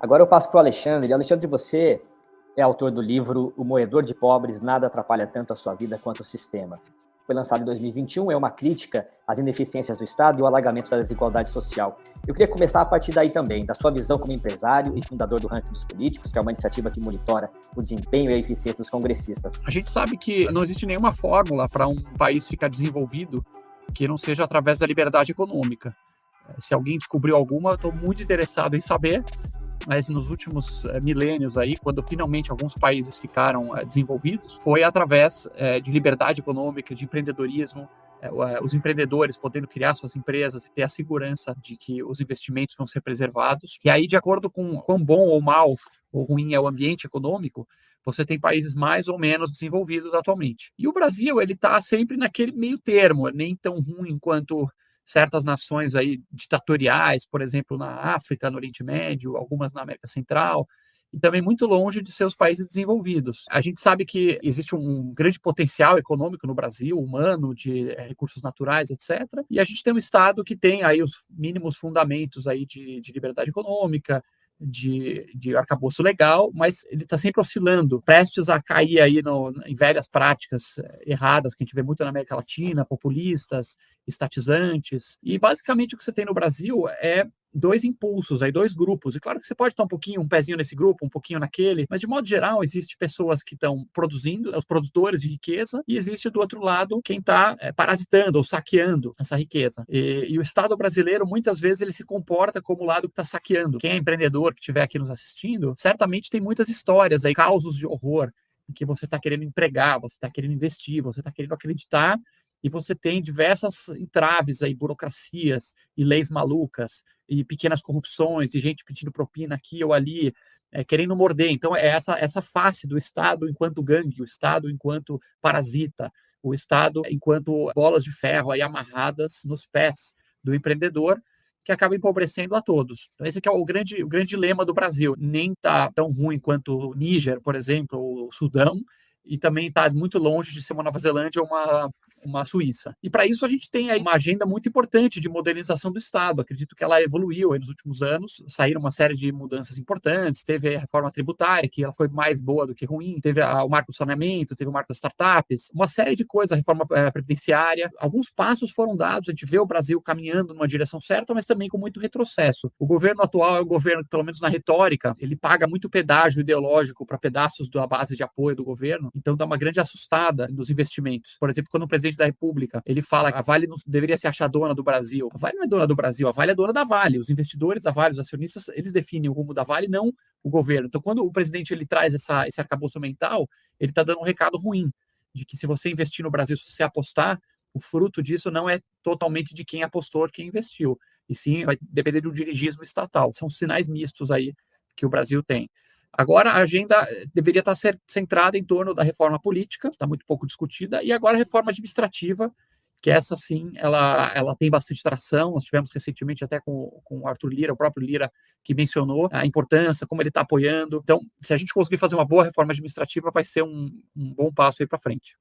Agora eu passo para o Alexandre. Alexandre, você é autor do livro O Moedor de Pobres, Nada Atrapalha Tanto a Sua Vida Quanto o Sistema. Foi lançado em 2021, é uma crítica às ineficiências do Estado e o alargamento da desigualdade social. Eu queria começar a partir daí também, da sua visão como empresário e fundador do Ranking dos Políticos, que é uma iniciativa que monitora o desempenho e a eficiência dos congressistas. A gente sabe que não existe nenhuma fórmula para um país ficar desenvolvido que não seja através da liberdade econômica. Se alguém descobriu alguma, eu estou muito interessado em saber, mas nos últimos milênios aí, quando finalmente alguns países ficaram desenvolvidos, foi através de liberdade econômica, de empreendedorismo, os empreendedores podendo criar suas empresas e ter a segurança de que os investimentos vão ser preservados. E aí, de acordo com quão bom ou mal ou ruim é o ambiente econômico, você tem países mais ou menos desenvolvidos atualmente. E o Brasil, ele está sempre naquele meio termo, nem tão ruim quanto certas nações aí ditatoriais, por exemplo, na África, no Oriente Médio, algumas na América Central, e também muito longe de seus países desenvolvidos. A gente sabe que existe um grande potencial econômico no Brasil, humano, de recursos naturais, etc. E a gente tem um Estado que tem aí os mínimos fundamentos aí de liberdade econômica, de arcabouço legal, mas ele está sempre oscilando, prestes a cair aí em velhas práticas erradas que a gente vê muito na América Latina, populistas, estatizantes. E basicamente o que você tem no Brasil é dois impulsos, aí dois grupos. E claro que você pode estar um pezinho nesse grupo, um pouquinho naquele, mas de modo geral existe pessoas que estão produzindo, os produtores de riqueza, e existe do outro lado quem está parasitando ou saqueando essa riqueza. E o Estado brasileiro, muitas vezes, ele se comporta como o lado que está saqueando. Quem é empreendedor que estiver aqui nos assistindo, certamente tem muitas histórias aí, causos de horror, em que você está querendo empregar, você está querendo investir, você está querendo acreditar, e você tem diversas entraves aí, burocracias e leis malucas, e pequenas corrupções, e gente pedindo propina aqui ou ali, querendo morder. Então, é essa face do Estado enquanto gangue, o Estado enquanto parasita, o Estado enquanto bolas de ferro aí amarradas nos pés do empreendedor, que acaba empobrecendo a todos. Então, esse aqui é o grande dilema do Brasil. Nem está tão ruim quanto o Níger, por exemplo, ou o Sudão, e também está muito longe de ser uma Nova Zelândia ou uma Suíça. E para isso a gente tem aí uma agenda muito importante de modernização do Estado. Acredito que ela evoluiu aí nos últimos anos, saíram uma série de mudanças importantes, teve a reforma tributária, que ela foi mais boa do que ruim, teve o marco do saneamento, teve o marco das startups, uma série de coisas, a reforma previdenciária. Alguns passos foram dados, a gente vê o Brasil caminhando numa direção certa, mas também com muito retrocesso. O governo atual é um governo que, pelo menos na retórica, ele paga muito pedágio ideológico para pedaços da base de apoio do governo, então dá uma grande assustada nos investimentos. Por exemplo, quando o presidente da República ele fala que a Vale não deveria se achar dona do Brasil. A Vale não é dona do Brasil, a Vale é dona da Vale. Os investidores da Vale, os acionistas, eles definem o rumo da Vale, não o governo. Então, quando o presidente ele traz esse arcabouço mental, ele está dando um recado ruim, de que se você investir no Brasil, se você apostar, o fruto disso não é totalmente de quem apostou, quem investiu, e sim vai depender do dirigismo estatal. São sinais mistos aí que o Brasil tem. Agora, a agenda deveria estar centrada em torno da reforma política, está muito pouco discutida, e agora a reforma administrativa, que essa sim, ela tem bastante tração. Nós tivemos recentemente até com o Arthur Lira, o próprio Lira, que mencionou a importância, como ele está apoiando. Então, se a gente conseguir fazer uma boa reforma administrativa, vai ser um bom passo aí para frente.